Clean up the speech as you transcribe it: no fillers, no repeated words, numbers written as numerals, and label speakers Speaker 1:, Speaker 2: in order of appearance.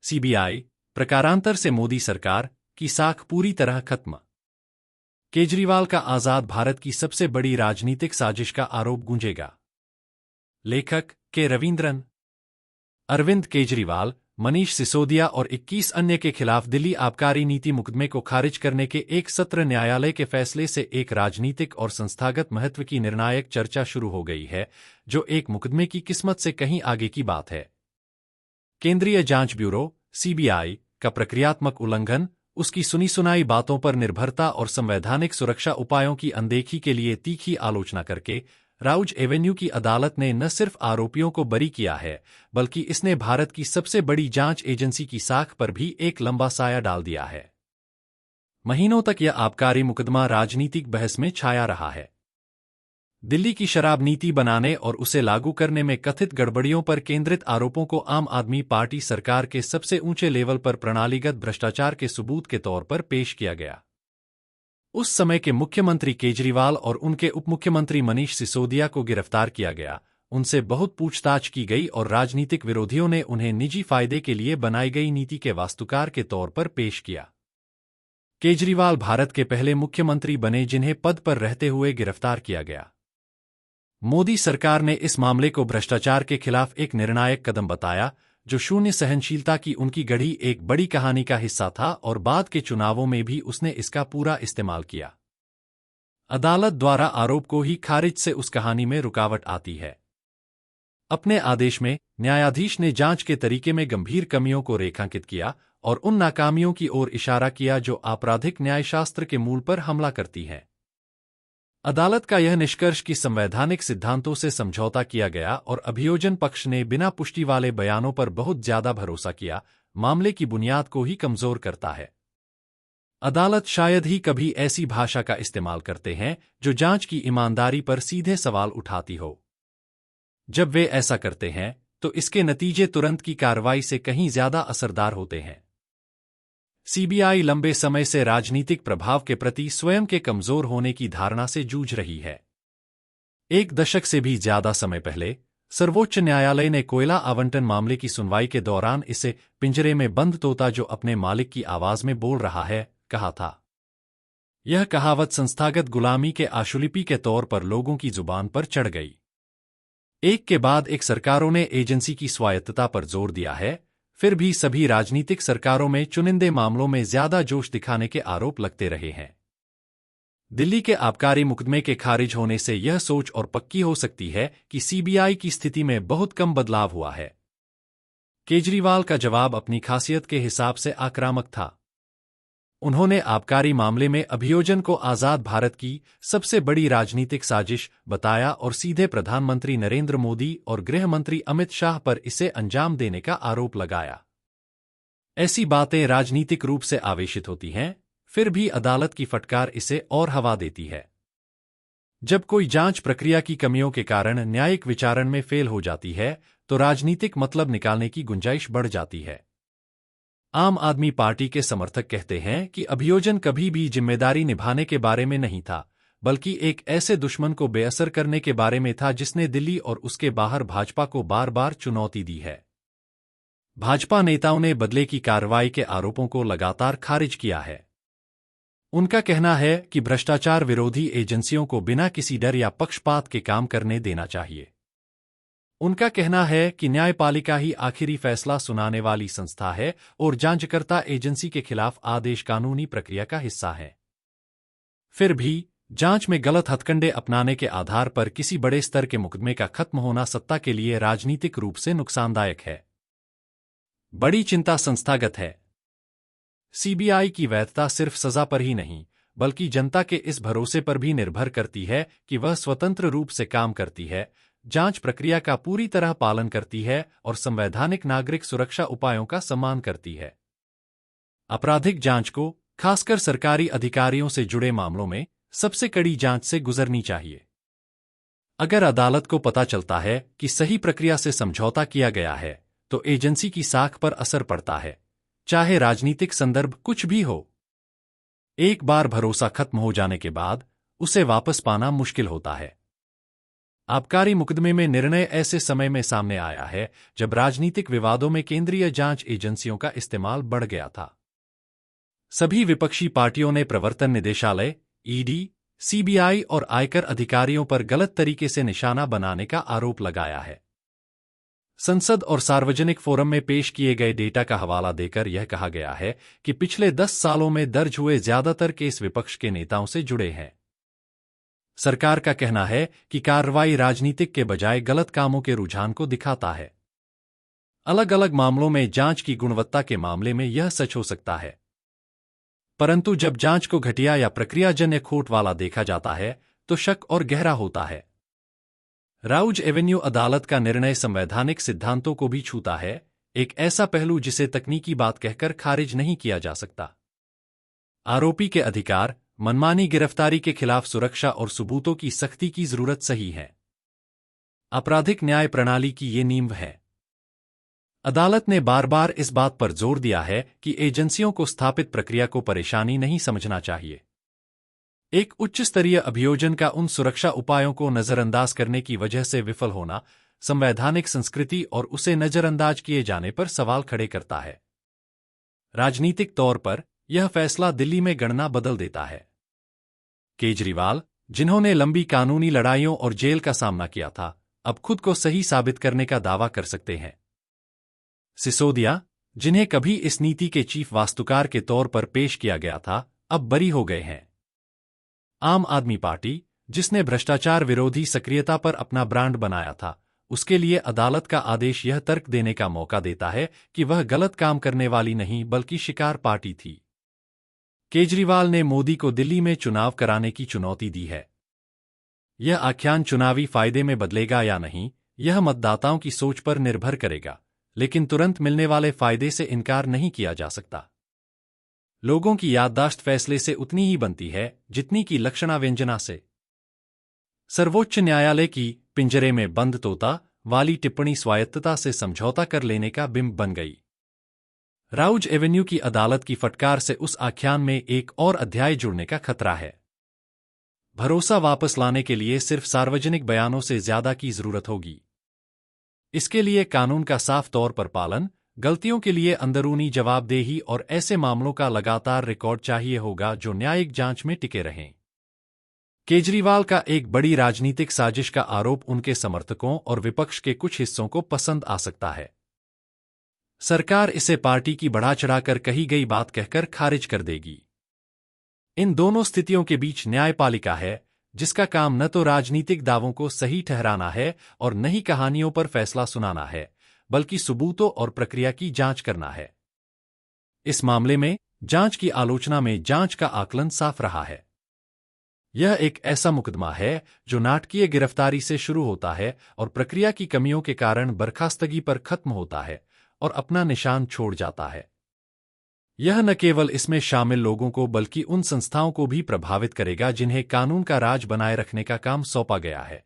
Speaker 1: CBI प्रकारांतर से मोदी सरकार की साख पूरी तरह खत्म। केजरीवाल का आजाद भारत की सबसे बड़ी राजनीतिक साजिश का आरोप गूंजेगा। लेखक के रविंद्रन। अरविंद केजरीवाल, मनीष सिसोदिया और 21 अन्य के खिलाफ दिल्ली आबकारी नीति मुकदमे को खारिज करने के एक सत्र न्यायालय के फैसले से एक राजनीतिक और संस्थागत महत्व की निर्णायक चर्चा शुरू हो गई है, जो एक मुकदमे की किस्मत से कहीं आगे की बात है। केंद्रीय जांच ब्यूरो सीबीआई का प्रक्रियात्मक उल्लंघन, उसकी सुनी सुनाई बातों पर निर्भरता और संवैधानिक सुरक्षा उपायों की अनदेखी के लिए तीखी आलोचना करके राउज एवेन्यू की अदालत ने न सिर्फ आरोपियों को बरी किया है, बल्कि इसने भारत की सबसे बड़ी जांच एजेंसी की साख पर भी एक लंबा साया डाल दिया है। महीनों तक यह आबकारी मुकदमा राजनीतिक बहस में छाया रहा है। दिल्ली की शराब नीति बनाने और उसे लागू करने में कथित गड़बड़ियों पर केंद्रित आरोपों को आम आदमी पार्टी सरकार के सबसे ऊंचे लेवल पर प्रणालीगत भ्रष्टाचार के सबूत के तौर पर पेश किया गया। उस समय के मुख्यमंत्री केजरीवाल और उनके उपमुख्यमंत्री मनीष सिसोदिया को गिरफ्तार किया गया, उनसे बहुत पूछताछ की गई और राजनीतिक विरोधियों ने उन्हें निजी फायदे के लिए बनाई गई नीति के वास्तुकार के तौर पर पेश किया। केजरीवाल भारत के पहले मुख्यमंत्री बने जिन्हें पद पर रहते हुए गिरफ्तार किया गया। मोदी सरकार ने इस मामले को भ्रष्टाचार के खिलाफ एक निर्णायक कदम बताया, जो शून्य सहनशीलता की उनकी गढ़ी एक बड़ी कहानी का हिस्सा था और बाद के चुनावों में भी उसने इसका पूरा इस्तेमाल किया। अदालत द्वारा आरोप को ही खारिज से उस कहानी में रुकावट आती है। अपने आदेश में न्यायाधीश ने जांच के तरीके में गंभीर कमियों को रेखांकित किया और उन नाकामियों की ओर इशारा किया जो आपराधिक न्यायशास्त्र के मूल पर हमला करती हैं। अदालत का यह निष्कर्ष कि संवैधानिक सिद्धांतों से समझौता किया गया और अभियोजन पक्ष ने बिना पुष्टि वाले बयानों पर बहुत ज्यादा भरोसा किया, मामले की बुनियाद को ही कमजोर करता है। अदालत शायद ही कभी ऐसी भाषा का इस्तेमाल करते हैं जो जांच की ईमानदारी पर सीधे सवाल उठाती हो। जब वे ऐसा करते हैं तो इसके नतीजे तुरंत की कार्रवाई से कहीं ज्यादा असरदार होते हैं। सीबीआई लंबे समय से राजनीतिक प्रभाव के प्रति स्वयं के कमजोर होने की धारणा से जूझ रही है। एक दशक से भी ज्यादा समय पहले सर्वोच्च न्यायालय ने कोयला आवंटन मामले की सुनवाई के दौरान इसे पिंजरे में बंद तोता जो अपने मालिक की आवाज में बोल रहा है कहा था। यह कहावत संस्थागत गुलामी के आशुलिपि के तौर पर लोगों की जुबान पर चढ़ गई। एक के बाद एक सरकारों ने एजेंसी की स्वायत्तता पर जोर दिया है, फिर भी सभी राजनीतिक सरकारों में चुनिंदे मामलों में ज्यादा जोश दिखाने के आरोप लगते रहे हैं। दिल्ली के आबकारी मुकदमे के खारिज होने से यह सोच और पक्की हो सकती है कि सीबीआई की स्थिति में बहुत कम बदलाव हुआ है। केजरीवाल का जवाब अपनी खासियत के हिसाब से आक्रामक था। उन्होंने आबकारी मामले में अभियोजन को आजाद भारत की सबसे बड़ी राजनीतिक साजिश बताया और सीधे प्रधानमंत्री नरेंद्र मोदी और गृह मंत्री अमित शाह पर इसे अंजाम देने का आरोप लगाया। ऐसी बातें राजनीतिक रूप से आवेशित होती हैं, फिर भी अदालत की फटकार इसे और हवा देती है। जब कोई जांच प्रक्रिया की कमियों के कारण न्यायिक विचारण में फेल हो जाती है, तो राजनीतिक मतलब निकालने की गुंजाइश बढ़ जाती है। आम आदमी पार्टी के समर्थक कहते हैं कि अभियोजन कभी भी जिम्मेदारी निभाने के बारे में नहीं था, बल्कि एक ऐसे दुश्मन को बेअसर करने के बारे में था जिसने दिल्ली और उसके बाहर भाजपा को बार बार चुनौती दी है। भाजपा नेताओं ने बदले की कार्रवाई के आरोपों को लगातार खारिज किया है। उनका कहना है कि भ्रष्टाचार विरोधी एजेंसियों को बिना किसी डर या पक्षपात के काम करने देना चाहिए। उनका कहना है कि न्यायपालिका ही आखिरी फैसला सुनाने वाली संस्था है और जांचकर्ता एजेंसी के खिलाफ आदेश कानूनी प्रक्रिया का हिस्सा है। फिर भी जांच में गलत हथकंडे अपनाने के आधार पर किसी बड़े स्तर के मुकदमे का खत्म होना सत्ता के लिए राजनीतिक रूप से नुकसानदायक है। बड़ी चिंता संस्थागत है। सीबीआई की वैधता सिर्फ सजा पर ही नहीं, बल्कि जनता के इस भरोसे पर भी निर्भर करती है कि वह स्वतंत्र रूप से काम करती है, जांच प्रक्रिया का पूरी तरह पालन करती है और संवैधानिक नागरिक सुरक्षा उपायों का सम्मान करती है। आपराधिक जांच को, खासकर सरकारी अधिकारियों से जुड़े मामलों में, सबसे कड़ी जांच से गुजरनी चाहिए। अगर अदालत को पता चलता है कि सही प्रक्रिया से समझौता किया गया है, तो एजेंसी की साख पर असर पड़ता है, चाहे राजनीतिक संदर्भ कुछ भी हो। एक बार भरोसा खत्म हो जाने के बाद उसे वापस पाना मुश्किल होता है। आबकारी मुकदमे में निर्णय ऐसे समय में सामने आया है जब राजनीतिक विवादों में केंद्रीय जांच एजेंसियों का इस्तेमाल बढ़ गया था। सभी विपक्षी पार्टियों ने प्रवर्तन निदेशालय, ईडी, सीबीआई और आयकर अधिकारियों पर गलत तरीके से निशाना बनाने का आरोप लगाया है। संसद और सार्वजनिक फोरम में पेश किए गए डेटा का हवाला देकर यह कहा गया है कि पिछले 10 सालों में दर्ज हुए ज्यादातर केस विपक्ष के नेताओं से जुड़े हैं। सरकार का कहना है कि कार्रवाई राजनीतिक के बजाय गलत कामों के रुझान को दिखाता है। अलग अलग मामलों में जांच की गुणवत्ता के मामले में यह सच हो सकता है, परंतु जब जांच को घटिया या प्रक्रियाजन्य खोट वाला देखा जाता है तो शक और गहरा होता है। राउज एवेन्यू अदालत का निर्णय संवैधानिक सिद्धांतों को भी छूता है, एक ऐसा पहलू जिसे तकनीकी बात कहकर खारिज नहीं किया जा सकता। आरोपी के अधिकार, मनमानी गिरफ्तारी के खिलाफ सुरक्षा और सबूतों की सख्ती की जरूरत सही है। आपराधिक न्याय प्रणाली की ये नींव है। अदालत ने बार बार इस बात पर जोर दिया है कि एजेंसियों को स्थापित प्रक्रिया को परेशानी नहीं समझना चाहिए। एक उच्च स्तरीय अभियोजन का उन सुरक्षा उपायों को नजरअंदाज करने की वजह से विफल होना संवैधानिक संस्कृति और उसे नजरअंदाज किए जाने पर सवाल खड़े करता है। राजनीतिक तौर पर यह फैसला दिल्ली में गणना बदल देता है। केजरीवाल, जिन्होंने लंबी कानूनी लड़ाइयों और जेल का सामना किया था, अब खुद को सही साबित करने का दावा कर सकते हैं। सिसोदिया, जिन्हें कभी इस नीति के चीफ वास्तुकार के तौर पर पेश किया गया था, अब बरी हो गए हैं। आम आदमी पार्टी, जिसने भ्रष्टाचार विरोधी सक्रियता पर अपना ब्रांड बनाया था, उसके लिए अदालत का आदेश यह तर्क देने का मौका देता है कि वह गलत काम करने वाली नहीं बल्कि शिकार पार्टी थी। केजरीवाल ने मोदी को दिल्ली में चुनाव कराने की चुनौती दी है। यह आख्यान चुनावी फायदे में बदलेगा या नहीं, यह मतदाताओं की सोच पर निर्भर करेगा, लेकिन तुरंत मिलने वाले फायदे से इनकार नहीं किया जा सकता। लोगों की याददाश्त फैसले से उतनी ही बनती है जितनी की लक्षणा व्यंजना से। सर्वोच्च न्यायालय की पिंजरे में बंद तोता वाली टिप्पणी स्वायत्तता से समझौता कर लेने का बिंब बन गई। राउज एवेन्यू की अदालत की फटकार से उस आख्यान में एक और अध्याय जुड़ने का खतरा है। भरोसा वापस लाने के लिए सिर्फ सार्वजनिक बयानों से ज्यादा की जरूरत होगी। इसके लिए कानून का साफ तौर पर पालन, गलतियों के लिए अंदरूनी जवाबदेही और ऐसे मामलों का लगातार रिकॉर्ड चाहिए होगा जो न्यायिक जांच में टिके रहें। केजरीवाल का एक बड़ी राजनीतिक साजिश का आरोप उनके समर्थकों और विपक्ष के कुछ हिस्सों को पसंद आ सकता है। सरकार इसे पार्टी की बढ़ा चढ़ाकर कही गई बात कहकर खारिज कर देगी। इन दोनों स्थितियों के बीच न्यायपालिका है, जिसका काम न तो राजनीतिक दावों को सही ठहराना है और न ही कहानियों पर फैसला सुनाना है, बल्कि सबूतों और प्रक्रिया की जांच करना है। इस मामले में जांच की आलोचना में जांच का आकलन साफ रहा है। यह एक ऐसा मुकदमा है जो नाटकीय गिरफ्तारी से शुरू होता है और प्रक्रिया की कमियों के कारण बर्खास्तगी पर खत्म होता है और अपना निशान छोड़ जाता है। यह न केवल इसमें शामिल लोगों को बल्कि उन संस्थाओं को भी प्रभावित करेगा जिन्हें कानून का राज बनाए रखने का काम सौंपा गया है।